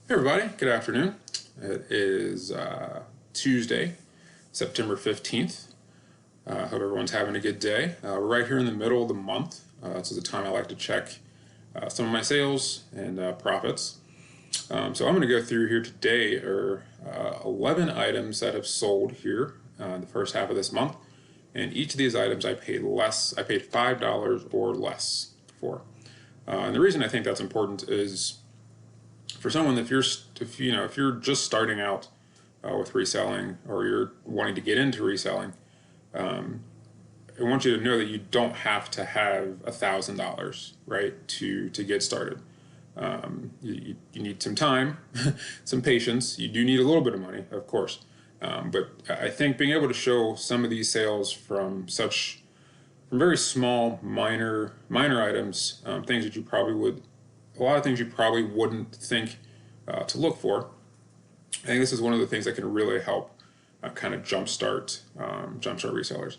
Hey everybody, good afternoon. It is Tuesday, September 15th. Hope everyone's having a good day. We're right here in the middle of the month. This is the time I like to check some of my sales and profits. So I'm going to go through here today are 11 items that have sold here the first half of this month. And each of these items I paid less. I paid $5 or less for. And the reason I think that's important is for someone, if you're just starting out with reselling, or you're wanting to get into reselling, I want you to know that you don't have to have $1,000, right, to get started. You need some time, some patience. You do need a little bit of money, of course, but I think being able to show some of these sales from very small, minor items, things that you probably would. A lot of things you probably wouldn't think to look for. I think this is one of the things that can really help kind of jumpstart resellers.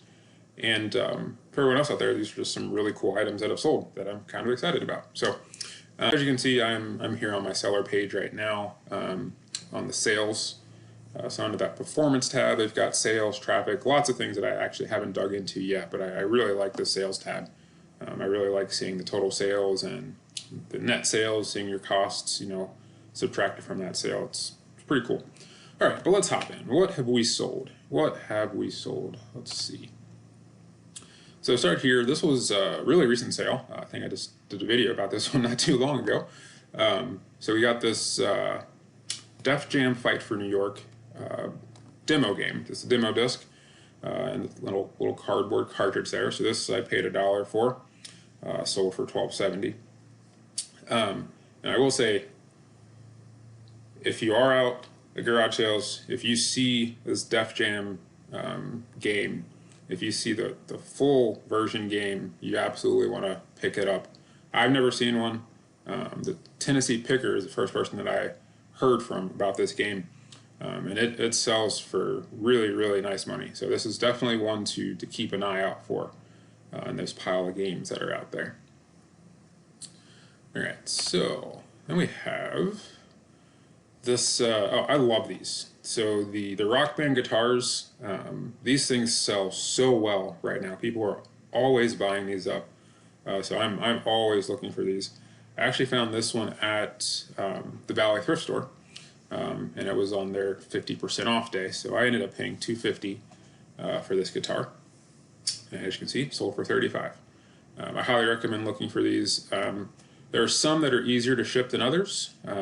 And for everyone else out there, these are just some really cool items that have sold that I'm kind of excited about. So as you can see, I'm here on my seller page right now on the sales. So under that performance tab, they've got sales, traffic, lots of things that I actually haven't dug into yet, but I really like the sales tab. I really like seeing the total sales and the net sales, seeing your costs, subtracted from that sale. It's pretty cool. All right, but let's hop in. What have we sold? Let's see. So start here. This was a really recent sale. I think I just did a video about this one not too long ago. So we got this Def Jam Fight for New York demo game. This is a demo disc and the little cardboard cartridge there. So this I paid $1 for. Sold for $12.70. And I will say, if you are out at garage sales, if you see this Def Jam game, if you see the full version game, you absolutely want to pick it up. I've never seen one. The Tennessee Picker is the first person that I heard from about this game, and it sells for really, really nice money. So this is definitely one to keep an eye out for in this pile of games that are out there. All right, so then we have this. I love these. So the Rock Band guitars, these things sell so well right now. People are always buying these up. So I'm always looking for these. I actually found this one at the Valley Thrift Store, and it was on their 50% off day. So I ended up paying $250 for this guitar. And as you can see, sold for $35. I highly recommend looking for these. There are some that are easier to ship than others. I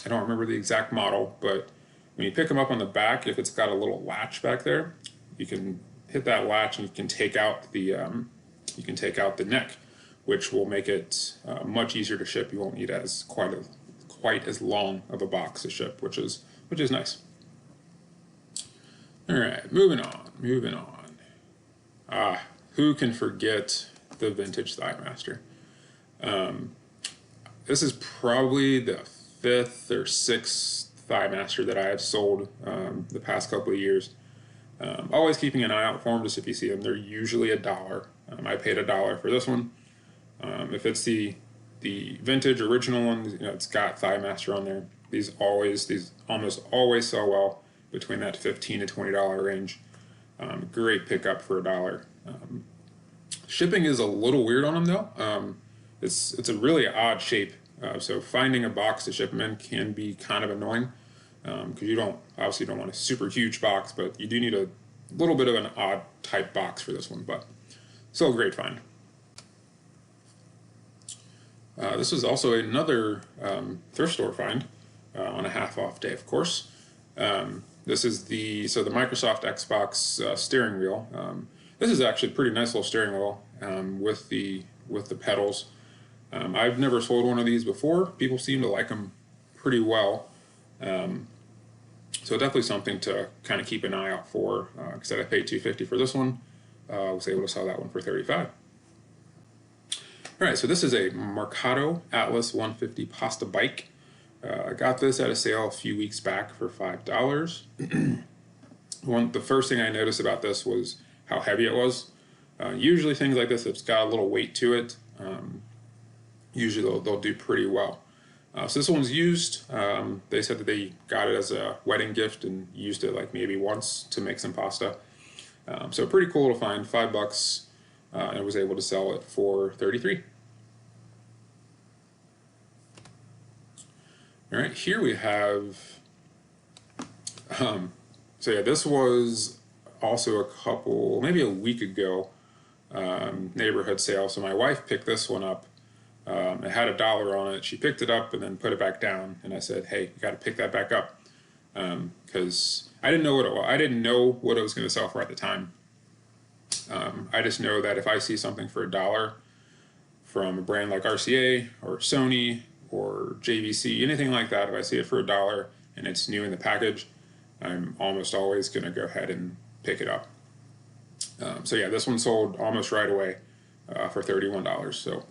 don't remember the exact model, but when you pick them up on the back, if it's got a little latch back there, you can hit that latch and you can take out the neck, which will make it much easier to ship. You won't need quite as long of a box to ship, which is nice. All right, moving on. Who can forget the vintage Thighmaster? This is probably the 5th or 6th Thighmaster that I have sold the past couple of years. Always keeping an eye out for them, just if you see them. They're usually $1. I paid $1 for this one. If it's the vintage original one, it's got Thighmaster on there. These almost always sell well between that $15 to $20 range. Great pickup for $1. Shipping is a little weird on them though. It's a really odd shape, so finding a box to ship them in can be kind of annoying because you obviously don't want a super huge box, but you do need a little bit of an odd type box for this one. But still a great find. This was also another thrift store find on a half off day, of course. This is the Microsoft Xbox steering wheel. This is actually a pretty nice little steering wheel with the pedals. I've never sold one of these before. People seem to like them pretty well. So definitely something to kind of keep an eye out for. Like I said, I paid $250 for this one. I was able to sell that one for $35. All right, so this is a Mercado Atlas 150 pasta bike. I got this at a sale a few weeks back for $5. The first thing I noticed about this was how heavy it was. Usually things like this, it's got a little weight to it. Usually they'll do pretty well. So this one's used. They said that they got it as a wedding gift and used it like maybe once to make some pasta. So pretty cool to find, $5, and was able to sell it for 33. All right, here we have, so yeah, this was also maybe a week ago, neighborhood sale. So my wife picked this one up. It had $1 on it. She picked it up and then put it back down. And I said, "Hey, you got to pick that back up," because I didn't know what it was. I didn't know what it was going to sell for at the time. I just know that if I see something for $1 from a brand like RCA or Sony or JVC, anything like that, if I see it for $1 and it's new in the package, I'm almost always going to go ahead and pick it up. So yeah, this one sold almost right away for $31. So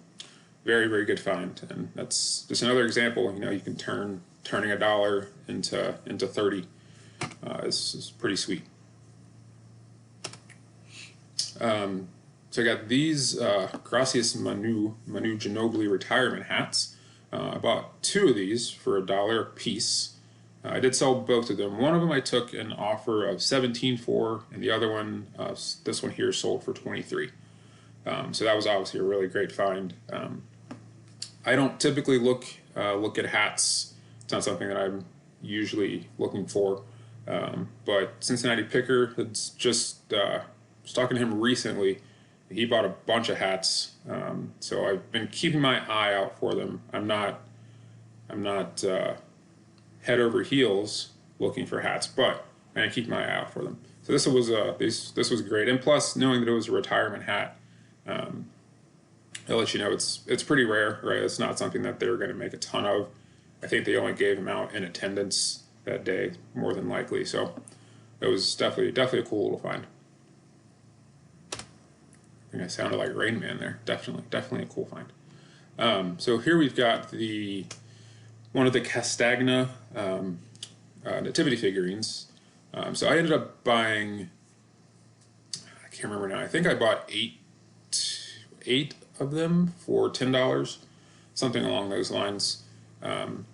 very, very good find, and that's just another example. You know, you can turning $1 into 30 is pretty sweet. So I got these Gracias Manu Ginobili retirement hats. I bought 2 of these for $1 a piece. I did sell both of them. One of them I took an offer of $17 for, and the other one, this one here, sold for $23. So that was obviously a really great find. I don't typically look at hats. It's not something that I'm usually looking for. But Cincinnati Picker, it's just was talking to him recently. He bought a bunch of hats, so I've been keeping my eye out for them. I'm not head over heels looking for hats, but I keep my eye out for them. So this was great, and plus knowing that it was a retirement hat, I'll let you know it's pretty rare, right? It's not something that they're going to make a ton of. I think they only gave him out in attendance that day, more than likely. So it was definitely a cool little find. I think I sounded like Rain Man there. Definitely a cool find. So here we've got one of the Castagna nativity figurines. So I ended up buying, I can't remember now. I think I bought eight of them for $10, something along those lines. I'll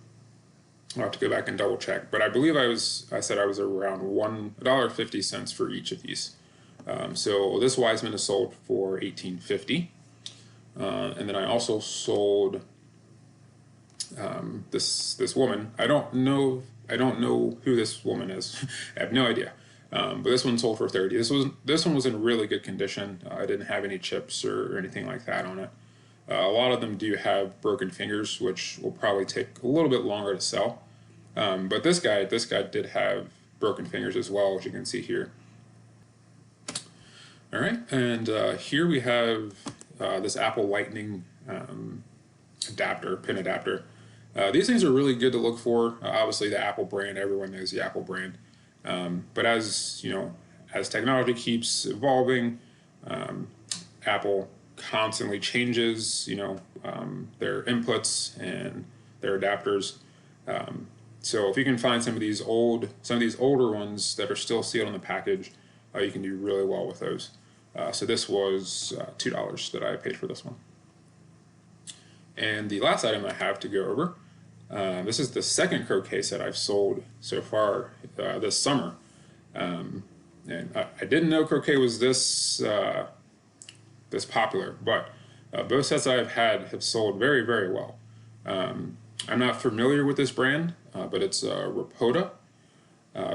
have to go back and double check, but I believe I said I was around $1.50 for each of these. So this Wiseman is sold for $18.50, and then I also sold this woman. I don't know who this woman is. I have no idea. But this one sold for $30. This one was in really good condition. I didn't have any chips or anything like that on it. A lot of them do have broken fingers, which will probably take a little bit longer to sell. But this guy did have broken fingers as well, as you can see here. All right, and here we have this Apple Lightning pin adapter. These things are really good to look for. Obviously, the Apple brand, everyone knows the Apple brand. But as you know, as technology keeps evolving, Apple constantly changes, their inputs and their adapters. So if you can find some of these older ones that are still sealed in the package, you can do really well with those. So this was $2 that I paid for this one. And the last item I have to go over, this is the second Croquet case that I've sold so far this summer. And I didn't know Croquet was this popular, but both sets I've had have sold very, very well. I'm not familiar with this brand, but it's Rapota.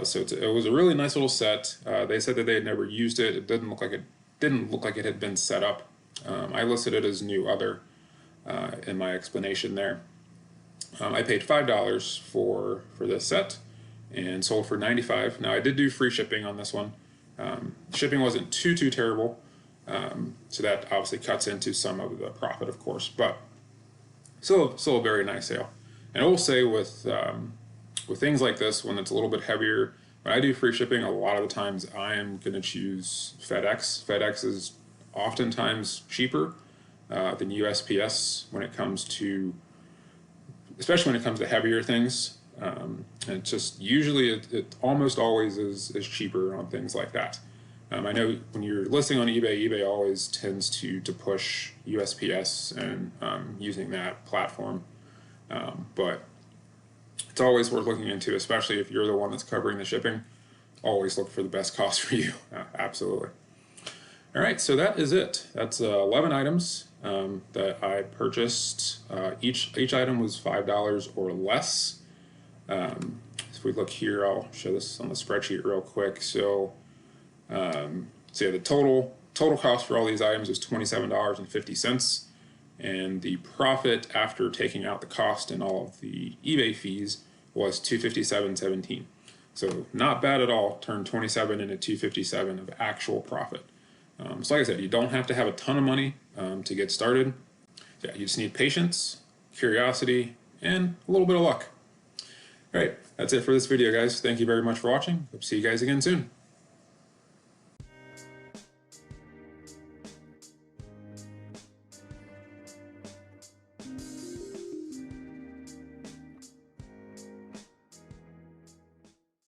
So it was a really nice little set. They said that they had never used it. It didn't look like it had been set up. I listed it as new other in my explanation there. I paid $5 for this set and sold for $95. Now I did do free shipping on this one. Shipping wasn't too terrible, so that obviously cuts into some of the profit, of course, but still a very nice sale. And I will say with things like this, when it's a little bit heavier, when I do free shipping, a lot of the times I am going to choose FedEx. FedEx is oftentimes cheaper than USPS when it comes to, especially when it comes to heavier things. And it's just usually it almost always is cheaper on things like that. I know when you're listing on eBay always tends to push USPS and using that platform. But it's always worth looking into, especially if you're the one that's covering the shipping. Always look for the best cost for you. Absolutely. All right, so that is it. That's 11 items that I purchased. Each item was $5 or less. If we look here, I'll show this on the spreadsheet real quick. So, yeah, the total cost for all these items was $27.50, and the profit after taking out the cost and all of the eBay fees was $257.17. So not bad at all. Turned 27 into 257 of actual profit. So like I said, you don't have to have a ton of money to get started. Yeah, you just need patience, curiosity, and a little bit of luck. All right, that's it for this video, guys. Thank you very much for watching. Hope to see you guys again soon.